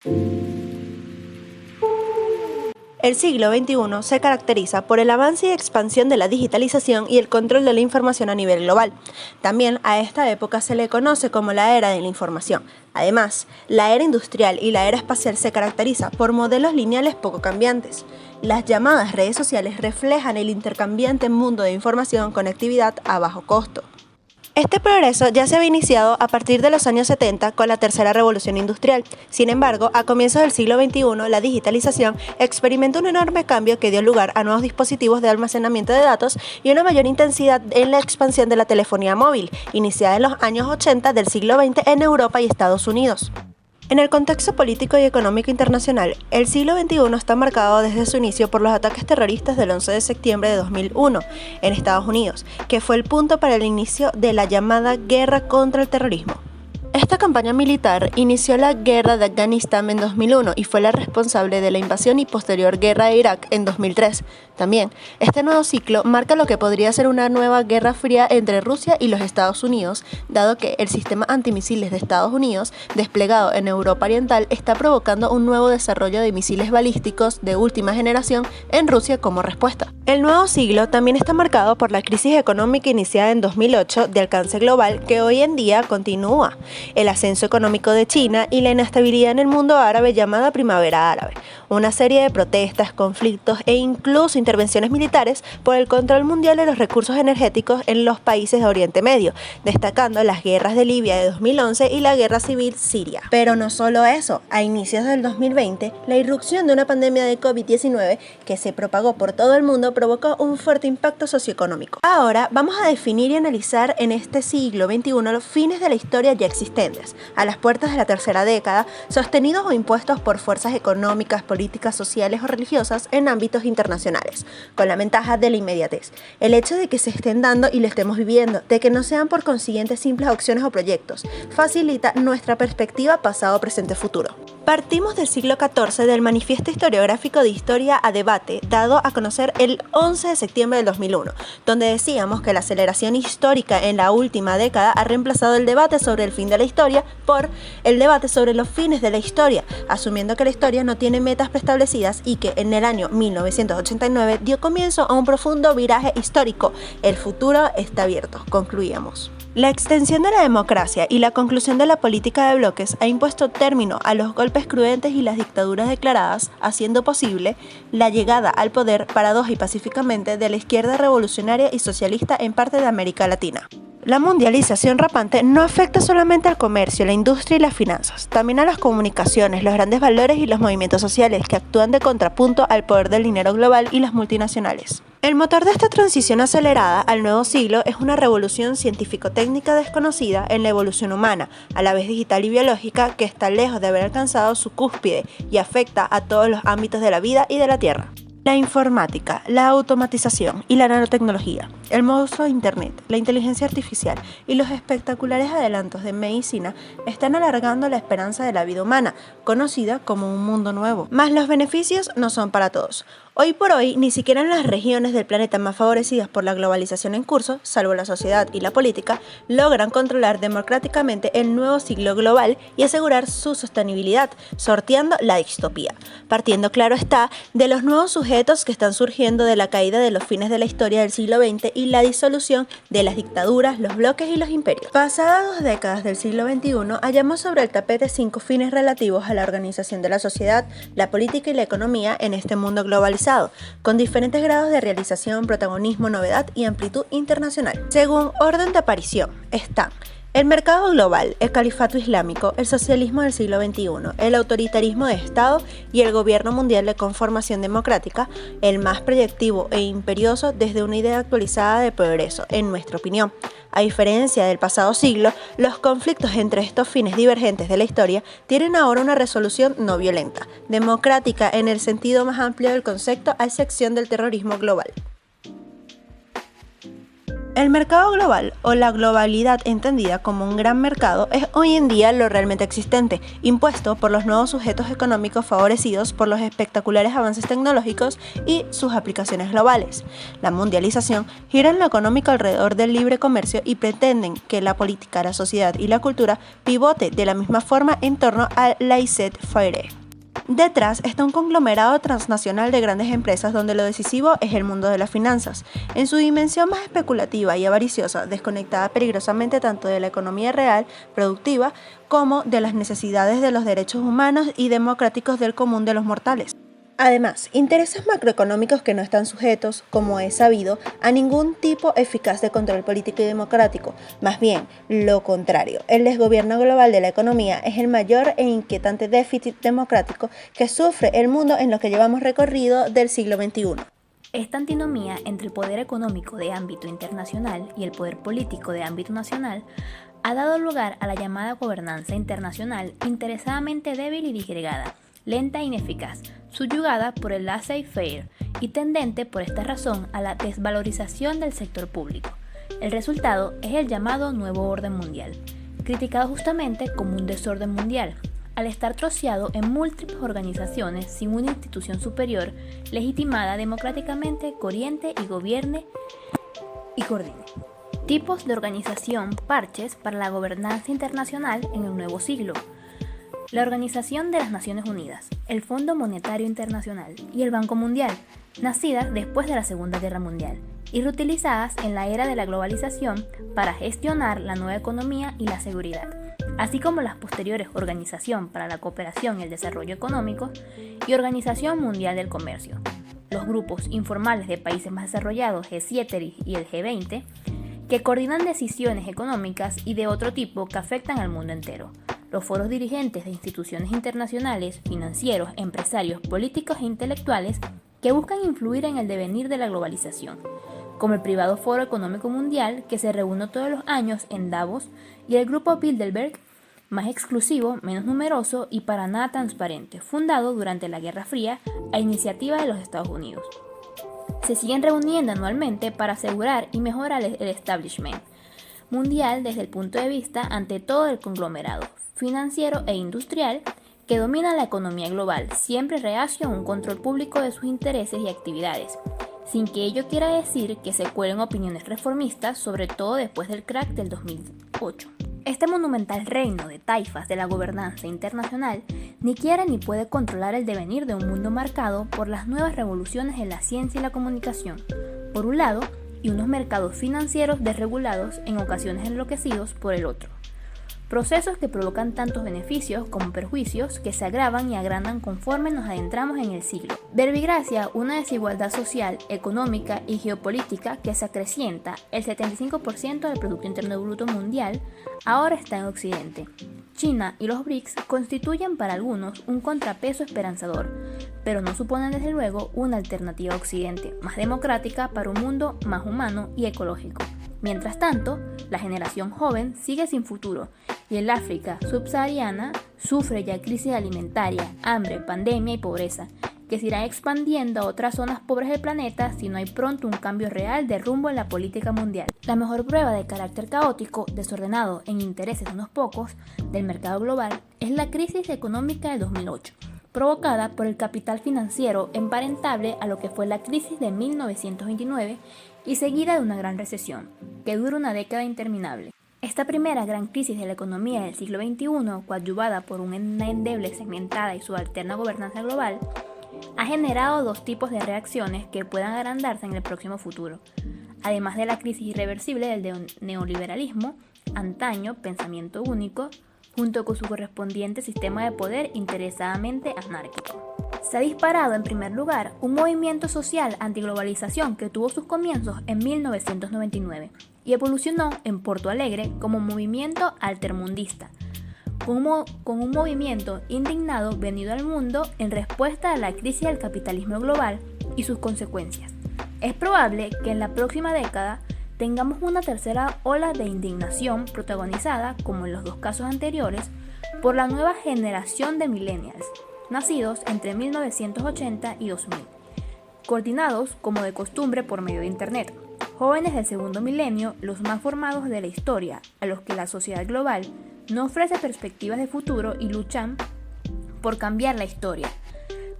El siglo XXI se caracteriza por el avance y expansión de la digitalización y el control de la información a nivel global. También a esta época se le conoce como la era de la información. Además, la era industrial y la era espacial se caracteriza por modelos lineales poco cambiantes. Las llamadas redes sociales reflejan el intercambiante mundo de información, conectividad a bajo costo. Este progreso ya se había iniciado a partir de los años 70 con la tercera revolución industrial. Sin embargo, a comienzos del siglo XXI, la digitalización experimentó un enorme cambio que dio lugar a nuevos dispositivos de almacenamiento de datos y una mayor intensidad en la expansión de la telefonía móvil, iniciada en los años 80 del siglo XX en Europa y Estados Unidos. En el contexto político y económico internacional, el siglo XXI está marcado desde su inicio por los ataques terroristas del 11 de septiembre de 2001 en Estados Unidos, que fue el punto para el inicio de la llamada guerra contra el terrorismo. Esta campaña militar inició la guerra de Afganistán en 2001 y fue la responsable de la invasión y posterior guerra de Irak en 2003. También, este nuevo ciclo marca lo que podría ser una nueva guerra fría entre Rusia y los Estados Unidos, dado que el sistema antimisiles de Estados Unidos, desplegado en Europa Oriental, está provocando un nuevo desarrollo de misiles balísticos de última generación en Rusia como respuesta. El nuevo siglo también está marcado por la crisis económica iniciada en 2008 de alcance global que hoy en día continúa, el ascenso económico de China y la inestabilidad en el mundo árabe llamada Primavera Árabe, una serie de protestas, conflictos e incluso intervenciones militares por el control mundial de los recursos energéticos en los países de Oriente Medio, destacando las guerras de Libia de 2011 y la guerra civil siria. Pero no solo eso, a inicios del 2020, la irrupción de una pandemia de COVID-19 que se propagó por todo el mundo provocó un fuerte impacto socioeconómico. Ahora vamos a definir y analizar en este siglo XXI los fines de la historia ya existentes, a las puertas de la tercera década, sostenidos o impuestos por fuerzas económicas, políticas, sociales o religiosas en ámbitos internacionales, con la ventaja de la inmediatez. El hecho de que se estén dando y lo estemos viviendo, de que no sean por consiguiente simples opciones o proyectos, facilita nuestra perspectiva pasado, presente, futuro. Partimos del siglo XIV del Manifiesto Historiográfico de Historia a Debate, dado a conocer el 11 de septiembre del 2001, donde decíamos que la aceleración histórica en la última década ha reemplazado el debate sobre el fin de la historia por el debate sobre los fines de la historia, asumiendo que la historia no tiene metas preestablecidas y que en el año 1989 dio comienzo a un profundo viraje histórico. El futuro está abierto, concluíamos. La extensión de la democracia y la conclusión de la política de bloques ha impuesto término a los golpes cruentes y las dictaduras declaradas, haciendo posible la llegada al poder paradoja y pacíficamente de la izquierda revolucionaria y socialista en parte de América Latina. La mundialización rampante no afecta solamente al comercio, la industria y las finanzas, también a las comunicaciones, los grandes valores y los movimientos sociales que actúan de contrapunto al poder del dinero global y las multinacionales. El motor de esta transición acelerada al nuevo siglo es una revolución científico-técnica desconocida en la evolución humana, a la vez digital y biológica, que está lejos de haber alcanzado su cúspide y afecta a todos los ámbitos de la vida y de la Tierra. La informática, la automatización y la nanotecnología, el monstruo de Internet, la inteligencia artificial y los espectaculares adelantos de medicina están alargando la esperanza de la vida humana, conocida como un mundo nuevo. Mas los beneficios no son para todos. Hoy por hoy, ni siquiera en las regiones del planeta más favorecidas por la globalización en curso, salvo la sociedad y la política, logran controlar democráticamente el nuevo siglo global y asegurar su sostenibilidad, sorteando la distopía. Partiendo, claro está, de los nuevos sujetos que están surgiendo de la caída de los fines de la historia del siglo XX y la disolución de las dictaduras, los bloques y los imperios. Pasadas 2 décadas del siglo XXI, hallamos sobre el tapete 5 fines relativos a la organización de la sociedad, la política y la economía en este mundo globalizado, con diferentes grados de realización, protagonismo, novedad y amplitud internacional. Según orden de aparición, están el mercado global, el califato islámico, el socialismo del siglo XXI, el autoritarismo de Estado y el gobierno mundial de conformación democrática, el más proyectivo e imperioso desde una idea actualizada de progreso, en nuestra opinión. A diferencia del pasado siglo, los conflictos entre estos fines divergentes de la historia tienen ahora una resolución no violenta, democrática en el sentido más amplio del concepto, a excepción del terrorismo global. El mercado global o la globalidad entendida como un gran mercado es hoy en día lo realmente existente, impuesto por los nuevos sujetos económicos favorecidos por los espectaculares avances tecnológicos y sus aplicaciones globales. La mundialización gira en lo económico alrededor del libre comercio y pretenden que la política, la sociedad y la cultura pivote de la misma forma en torno al laissez-faire. Detrás está un conglomerado transnacional de grandes empresas donde lo decisivo es el mundo de las finanzas, en su dimensión más especulativa y avariciosa, desconectada peligrosamente tanto de la economía real, productiva, como de las necesidades de los derechos humanos y democráticos del común de los mortales. Además, intereses macroeconómicos que no están sujetos, como es sabido, a ningún tipo eficaz de control político y democrático. Más bien, lo contrario, el desgobierno global de la economía es el mayor e inquietante déficit democrático que sufre el mundo en lo que llevamos recorrido del siglo XXI. Esta antinomía entre el poder económico de ámbito internacional y el poder político de ámbito nacional ha dado lugar a la llamada gobernanza internacional interesadamente débil y disgregada, lenta e ineficaz, subyugada por el laissez-faire y tendente por esta razón a la desvalorización del sector público. El resultado es el llamado Nuevo Orden Mundial, criticado justamente como un desorden mundial, al estar troceado en múltiples organizaciones sin una institución superior legitimada democráticamente que oriente y gobierne y coordine. Tipos de organización parches para la gobernanza internacional en el nuevo siglo. La Organización de las Naciones Unidas, el Fondo Monetario Internacional y el Banco Mundial, nacidas después de la Segunda Guerra Mundial y reutilizadas en la era de la globalización para gestionar la nueva economía y la seguridad, así como las posteriores Organización para la Cooperación y el Desarrollo Económico y Organización Mundial del Comercio, los grupos informales de países más desarrollados G7 y el G20, que coordinan decisiones económicas y de otro tipo que afectan al mundo entero. Los foros dirigentes de instituciones internacionales, financieros, empresarios, políticos e intelectuales que buscan influir en el devenir de la globalización, como el privado Foro Económico Mundial que se reúne todos los años en Davos y el Grupo Bilderberg, más exclusivo, menos numeroso y para nada transparente, fundado durante la Guerra Fría a iniciativa de los Estados Unidos. Se siguen reuniendo anualmente para asegurar y mejorar el establishment mundial desde el punto de vista ante todo el conglomerado financiero e industrial que domina la economía global, siempre reacio a un control público de sus intereses y actividades, sin que ello quiera decir que se cuelen opiniones reformistas, sobre todo después del crack del 2008. Este monumental reino de taifas de la gobernanza internacional ni quiere ni puede controlar el devenir de un mundo marcado por las nuevas revoluciones en la ciencia y la comunicación, por un lado, y unos mercados financieros desregulados, en ocasiones enloquecidos, por el otro. Procesos que provocan tantos beneficios como perjuicios que se agravan y agrandan conforme nos adentramos en el siglo. Verbigracia una desigualdad social, económica y geopolítica que se acrecienta. El 75% del Producto Interno Bruto Mundial ahora está en Occidente. China y los BRICS constituyen para algunos un contrapeso esperanzador, pero no suponen desde luego una alternativa a Occidente, más democrática para un mundo más humano y ecológico. Mientras tanto, la generación joven sigue sin futuro y el África subsahariana sufre ya crisis alimentaria, hambre, pandemia y pobreza, que se irá expandiendo a otras zonas pobres del planeta si no hay pronto un cambio real de rumbo en la política mundial. La mejor prueba de carácter caótico, desordenado en intereses de unos pocos del mercado global es la crisis económica del 2008, provocada por el capital financiero emparentable a lo que fue la crisis de 1929 y seguida de una gran recesión, que dura una década interminable. Esta primera gran crisis de la economía del siglo XXI, coadyuvada por una endeble, segmentada y subalterna gobernanza global, ha generado dos tipos de reacciones que puedan agrandarse en el próximo futuro. Además de la crisis irreversible del neoliberalismo, antaño pensamiento único, junto con su correspondiente sistema de poder interesadamente anárquico. Se ha disparado en primer lugar un movimiento social antiglobalización que tuvo sus comienzos en 1999 y evolucionó en Porto Alegre como movimiento altermundista, con un movimiento indignado venido al mundo en respuesta a la crisis del capitalismo global y sus consecuencias. Es probable que en la próxima década tengamos una tercera ola de indignación protagonizada, como en los dos casos anteriores, por la nueva generación de millennials, nacidos entre 1980 y 2000, coordinados como de costumbre por medio de Internet, jóvenes del segundo milenio, los más formados de la historia, a los que la sociedad global no ofrece perspectivas de futuro y luchan por cambiar la historia.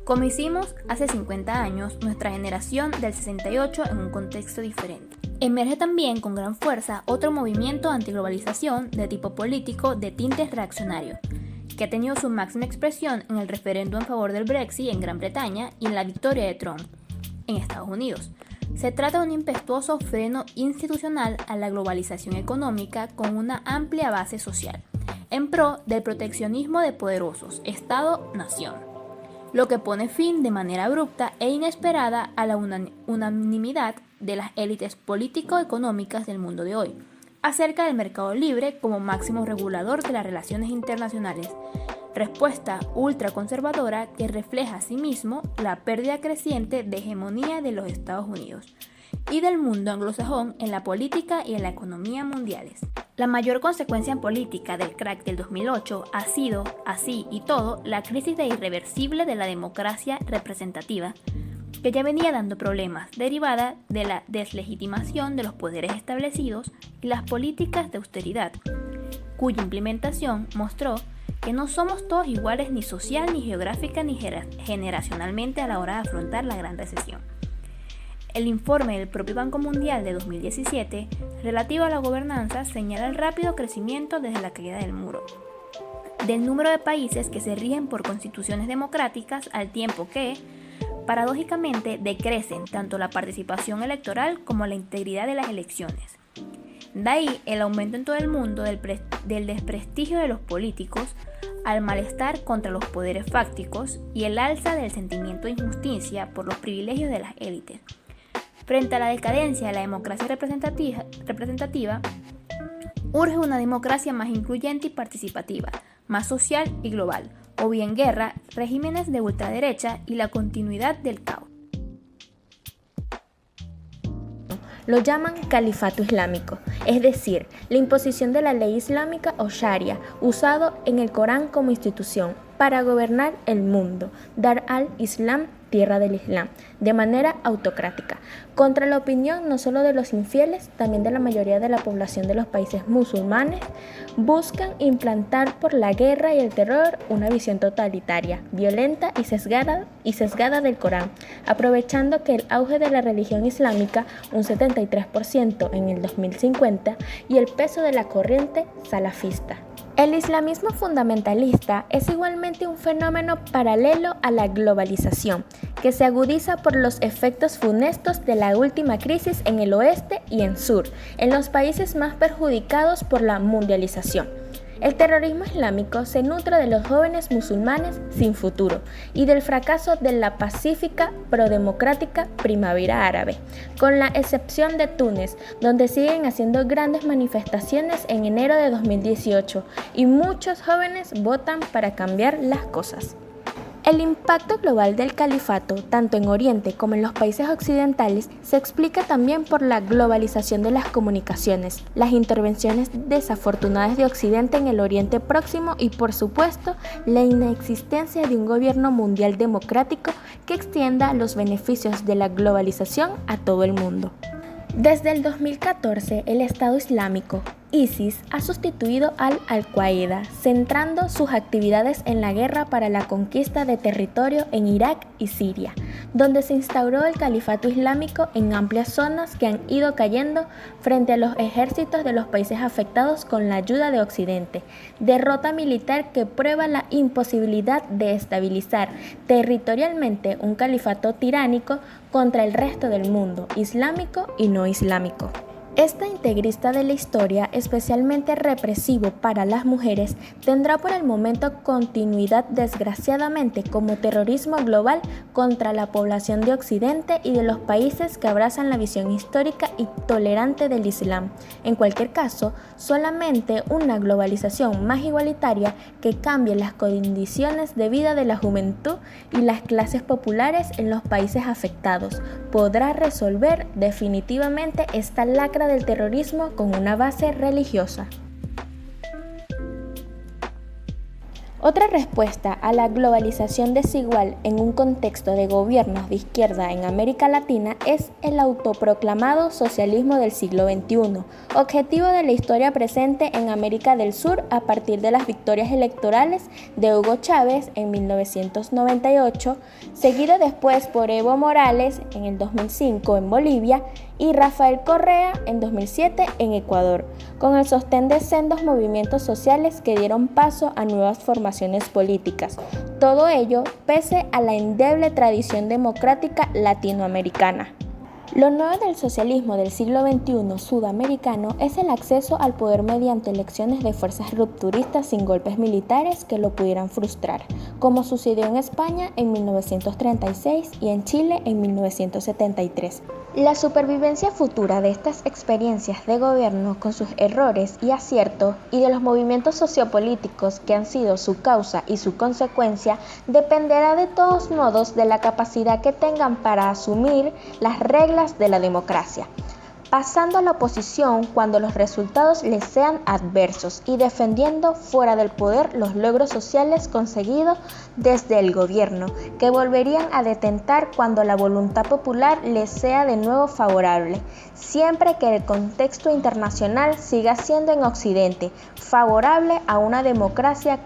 Como hicimos hace 50 años, nuestra generación del 68 en un contexto diferente. Emerge también con gran fuerza otro movimiento antiglobalización de tipo político de tintes reaccionarios, que ha tenido su máxima expresión en el referéndum en favor del Brexit en Gran Bretaña y en la victoria de Trump en Estados Unidos. Se trata de un impetuoso freno institucional a la globalización económica con una amplia base social, en pro del proteccionismo de poderosos, Estado-nación, lo que pone fin de manera abrupta e inesperada a la unanimidad de las élites político-económicas del mundo de hoy, acerca del mercado libre como máximo regulador de las relaciones internacionales, respuesta ultraconservadora que refleja asimismo la pérdida creciente de hegemonía de los Estados Unidos y del mundo anglosajón en la política y en la economía mundiales. La mayor consecuencia política del crack del 2008 ha sido, así y todo, la crisis irreversible de la democracia representativa, que ya venía dando problemas, derivada de la deslegitimación de los poderes establecidos y las políticas de austeridad, cuya implementación mostró que no somos todos iguales ni social, ni geográfica, ni generacionalmente a la hora de afrontar la gran recesión. El informe del propio Banco Mundial de 2017, relativo a la gobernanza, señala el rápido crecimiento desde la caída del muro del número de países que se rigen por constituciones democráticas, al tiempo que, paradójicamente, decrecen tanto la participación electoral como la integridad de las elecciones. De ahí el aumento en todo el mundo del desprestigio de los políticos, al malestar contra los poderes fácticos y el alza del sentimiento de injusticia por los privilegios de las élites. Frente a la decadencia de la democracia representativa, urge una democracia más incluyente y participativa, más social y global, o bien guerra, regímenes de ultraderecha y la continuidad del caos. Lo llaman califato islámico, es decir, la imposición de la ley islámica o sharia, usado en el Corán como institución para gobernar el mundo, Dar al-Islam, tierra del Islam, de manera autocrática, contra la opinión no solo de los infieles, también de la mayoría de la población de los países musulmanes. Buscan implantar por la guerra y el terror una visión totalitaria, violenta y sesgada del Corán, aprovechando que el auge de la religión islámica, un 73% en el 2050, y el peso de la corriente salafista. El islamismo fundamentalista es igualmente un fenómeno paralelo a la globalización, que se agudiza por los efectos funestos de la última crisis en el oeste y en sur, en los países más perjudicados por la mundialización. El terrorismo islámico se nutre de los jóvenes musulmanes sin futuro y del fracaso de la pacífica prodemocrática primavera árabe, con la excepción de Túnez, donde siguen haciendo grandes manifestaciones en enero de 2018 y muchos jóvenes votan para cambiar las cosas. El impacto global del califato, tanto en Oriente como en los países occidentales, se explica también por la globalización de las comunicaciones, las intervenciones desafortunadas de Occidente en el Oriente Próximo y, por supuesto, la inexistencia de un gobierno mundial democrático que extienda los beneficios de la globalización a todo el mundo. Desde el 2014, el Estado Islámico, ISIS, ha sustituido Al-Qaeda, centrando sus actividades en la guerra para la conquista de territorio en Irak y Siria, donde se instauró el califato islámico en amplias zonas que han ido cayendo frente a los ejércitos de los países afectados con la ayuda de Occidente. Derrota militar que prueba la imposibilidad de estabilizar territorialmente un califato tiránico contra el resto del mundo, islámico y no islámico. Esta integrista de la historia, especialmente represivo para las mujeres, tendrá por el momento continuidad desgraciadamente como terrorismo global contra la población de Occidente y de los países que abrazan la visión histórica y tolerante del Islam. En cualquier caso, solamente una globalización más igualitaria que cambie las condiciones de vida de la juventud y las clases populares en los países afectados podrá resolver definitivamente esta lacra del terrorismo con una base religiosa. Otra respuesta a la globalización desigual en un contexto de gobiernos de izquierda en América Latina es el autoproclamado socialismo del siglo XXI, objetivo de la historia presente en América del Sur a partir de las victorias electorales de Hugo Chávez en 1998, seguido después por Evo Morales en el 2005 en Bolivia y Rafael Correa en 2007 en Ecuador, con el sostén de sendos movimientos sociales que dieron paso a nuevas formaciones políticas. Todo ello pese a la endeble tradición democrática latinoamericana. Lo nuevo del socialismo del siglo XXI sudamericano es el acceso al poder mediante elecciones de fuerzas rupturistas sin golpes militares que lo pudieran frustrar, como sucedió en España en 1936 y en Chile en 1973. La supervivencia futura de estas experiencias de gobierno con sus errores y aciertos y de los movimientos sociopolíticos que han sido su causa y su consecuencia dependerá de todos modos de la capacidad que tengan para asumir las reglas de la democracia, pasando a la oposición cuando los resultados les sean adversos y defendiendo fuera del poder los logros sociales conseguidos desde el gobierno, que volverían a detentar cuando la voluntad popular les sea de nuevo favorable, siempre que el contexto internacional siga siendo en Occidente favorable a una democracia.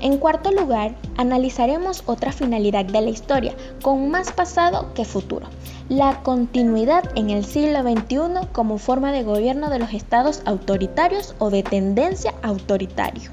En cuarto lugar, analizaremos otra finalidad de la historia, con más pasado que futuro: la continuidad en el siglo XXI como forma de gobierno de los estados autoritarios o de tendencia autoritaria.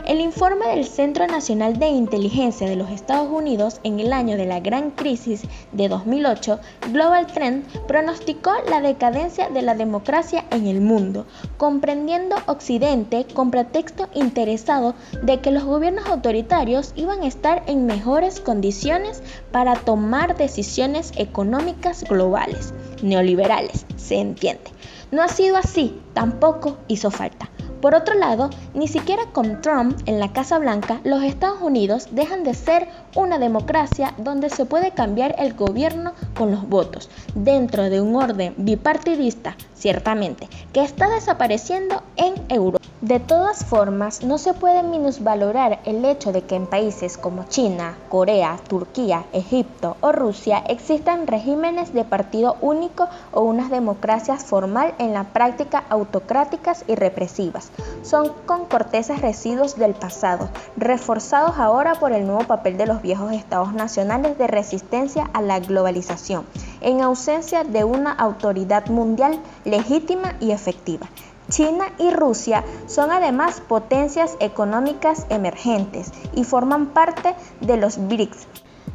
El informe del Centro Nacional de Inteligencia de los Estados Unidos en el año de la Gran Crisis de 2008, Global Trend, pronosticó la decadencia de la democracia en el mundo, comprendiendo Occidente con pretexto interesado de que los gobiernos autoritarios iban a estar en mejores condiciones para tomar decisiones económicas globales, neoliberales, se entiende. No ha sido así, tampoco hizo falta. Por otro lado, ni siquiera con Trump en la Casa Blanca, los Estados Unidos dejan de ser una democracia donde se puede cambiar el gobierno con los votos, dentro de un orden bipartidista, ciertamente, que está desapareciendo en Europa. De todas formas, no se puede minusvalorar el hecho de que en países como China, Corea, Turquía, Egipto o Rusia existan regímenes de partido único o unas democracias formal en la práctica autocráticas y represivas. Son con cortezas residuos del pasado, reforzados ahora por el nuevo papel de los viejos estados nacionales de resistencia a la globalización, en ausencia de una autoridad mundial legítima y efectiva. China y Rusia son además potencias económicas emergentes y forman parte de los BRICS.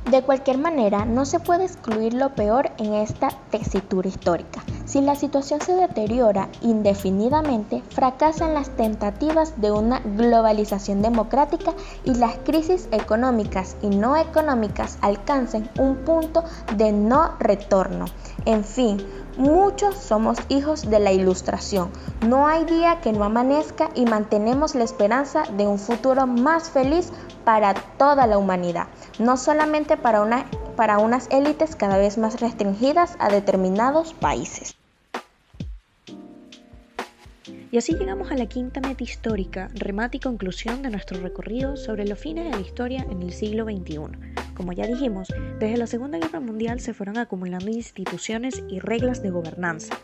De cualquier manera, no se puede excluir lo peor en esta tesitura histórica. Si la situación se deteriora indefinidamente, fracasan las tentativas de una globalización democrática y las crisis económicas y no económicas alcancen un punto de no retorno. En fin, muchos somos hijos de la Ilustración. No hay día que no amanezca y mantenemos la esperanza de un futuro más feliz para toda la humanidad, no solamente para unas élites cada vez más restringidas a determinados países. Y así llegamos a la quinta meta histórica, remate y conclusión de nuestro recorrido sobre los fines de la historia en el siglo XXI. Como ya dijimos, desde la Segunda Guerra Mundial se fueron acumulando instituciones y reglas de gobernanza,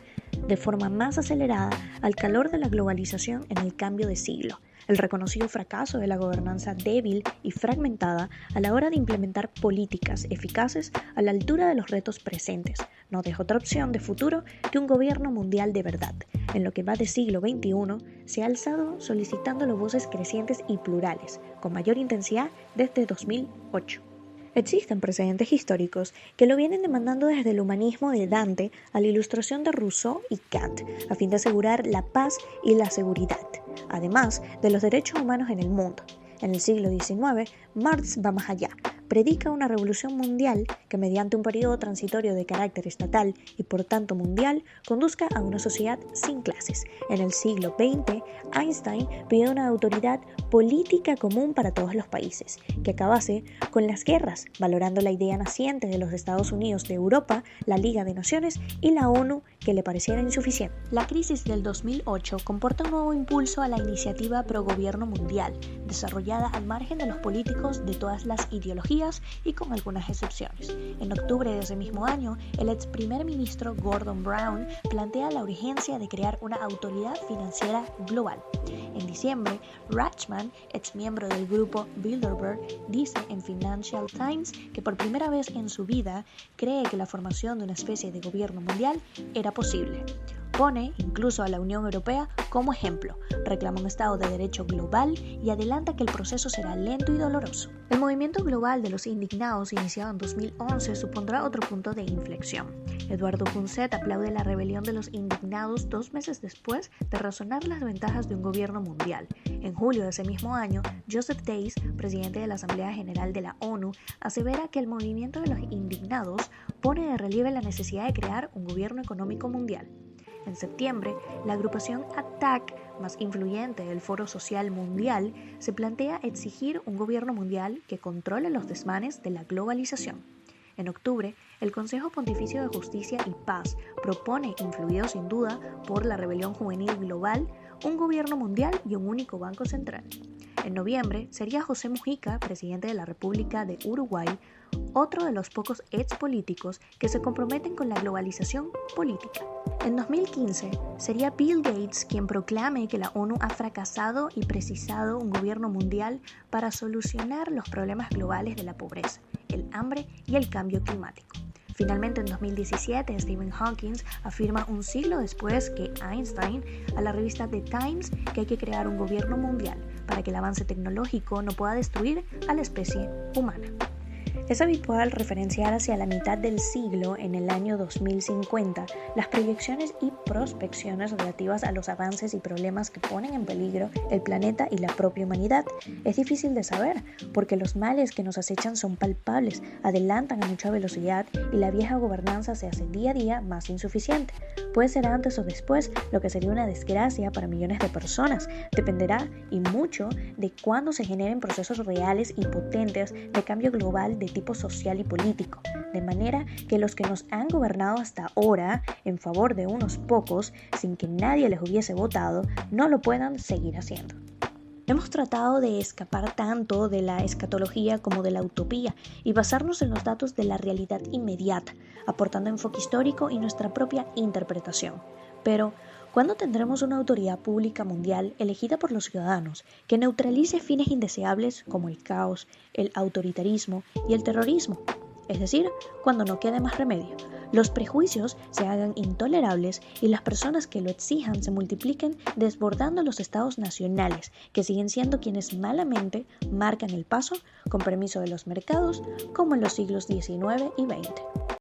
de forma más acelerada al calor de la globalización en el cambio de siglo. El reconocido fracaso de la gobernanza débil y fragmentada a la hora de implementar políticas eficaces a la altura de los retos presentes no deja otra opción de futuro que un gobierno mundial de verdad. En lo que va de siglo XXI, se ha alzado solicitando voces crecientes y plurales, con mayor intensidad desde 2008. Existen precedentes históricos que lo vienen demandando desde el humanismo de Dante a la Ilustración de Rousseau y Kant, a fin de asegurar la paz y la seguridad, además de los derechos humanos en el mundo. En el siglo XIX, Marx va más allá. Predica una revolución mundial que, mediante un periodo transitorio de carácter estatal y por tanto mundial, conduzca a una sociedad sin clases. En el siglo XX, Einstein pide una autoridad política común para todos los países, que acabase con las guerras, valorando la idea naciente de los Estados Unidos de Europa, la Liga de Naciones y la ONU que le pareciera insuficiente. La crisis del 2008 comporta un nuevo impulso a la iniciativa pro gobierno mundial, desarrollada al margen de los políticos de todas las ideologías y con algunas excepciones. En octubre de ese mismo año, el ex primer ministro Gordon Brown plantea la urgencia de crear una autoridad financiera global. En diciembre, Rachman, ex miembro del grupo Bilderberg, dice en Financial Times que por primera vez en su vida cree que la formación de una especie de gobierno mundial era posible. Pone incluso a la Unión Europea como ejemplo, reclama un Estado de Derecho global y adelanta que el proceso será lento y doloroso. El movimiento global de los indignados, iniciado en 2011, supondrá otro punto de inflexión. Eduardo Punset aplaude la rebelión de los indignados 2 meses después de razonar las ventajas de un gobierno mundial. En julio de ese mismo año, Joseph Days, presidente de la Asamblea General de la ONU, asevera que el movimiento de los indignados pone de relieve la necesidad de crear un gobierno económico mundial. En septiembre, la agrupación ATTAC, más influyente del Foro Social Mundial, se plantea exigir un gobierno mundial que controle los desmanes de la globalización. En octubre, el Consejo Pontificio de Justicia y Paz propone, influido sin duda por la rebelión juvenil global, un gobierno mundial y un único banco central. En noviembre, sería José Mujica, presidente de la República de Uruguay, otro de los pocos ex políticos que se comprometen con la globalización política. En 2015, sería Bill Gates quien proclame que la ONU ha fracasado y precisado un gobierno mundial para solucionar los problemas globales de la pobreza, el hambre y el cambio climático. Finalmente, en 2017, Stephen Hawking afirma un siglo después que Einstein a la revista The Times que hay que crear un gobierno mundial para que el avance tecnológico no pueda destruir a la especie humana. Es habitual referenciar hacia la mitad del siglo, en el año 2050, las proyecciones y prospecciones relativas a los avances y problemas que ponen en peligro el planeta y la propia humanidad. Es difícil de saber, porque los males que nos acechan son palpables, adelantan a mucha velocidad y la vieja gobernanza se hace día a día más insuficiente. Puede ser antes o después, lo que sería una desgracia para millones de personas. Dependerá, y mucho, de cuándo se generen procesos reales y potentes de cambio global de tipo social y político, de manera que los que nos han gobernado hasta ahora en favor de unos pocos, sin que nadie les hubiese votado, no lo puedan seguir haciendo. Hemos tratado de escapar tanto de la escatología como de la utopía y basarnos en los datos de la realidad inmediata, aportando enfoque histórico y nuestra propia interpretación. Pero, ¿cuándo tendremos una autoridad pública mundial elegida por los ciudadanos que neutralice fines indeseables como el caos, el autoritarismo y el terrorismo? Es decir, cuando no quede más remedio, los prejuicios se hagan intolerables y las personas que lo exijan se multipliquen desbordando los estados nacionales, que siguen siendo quienes malamente marcan el paso con permiso de los mercados, como en los siglos XIX y XX.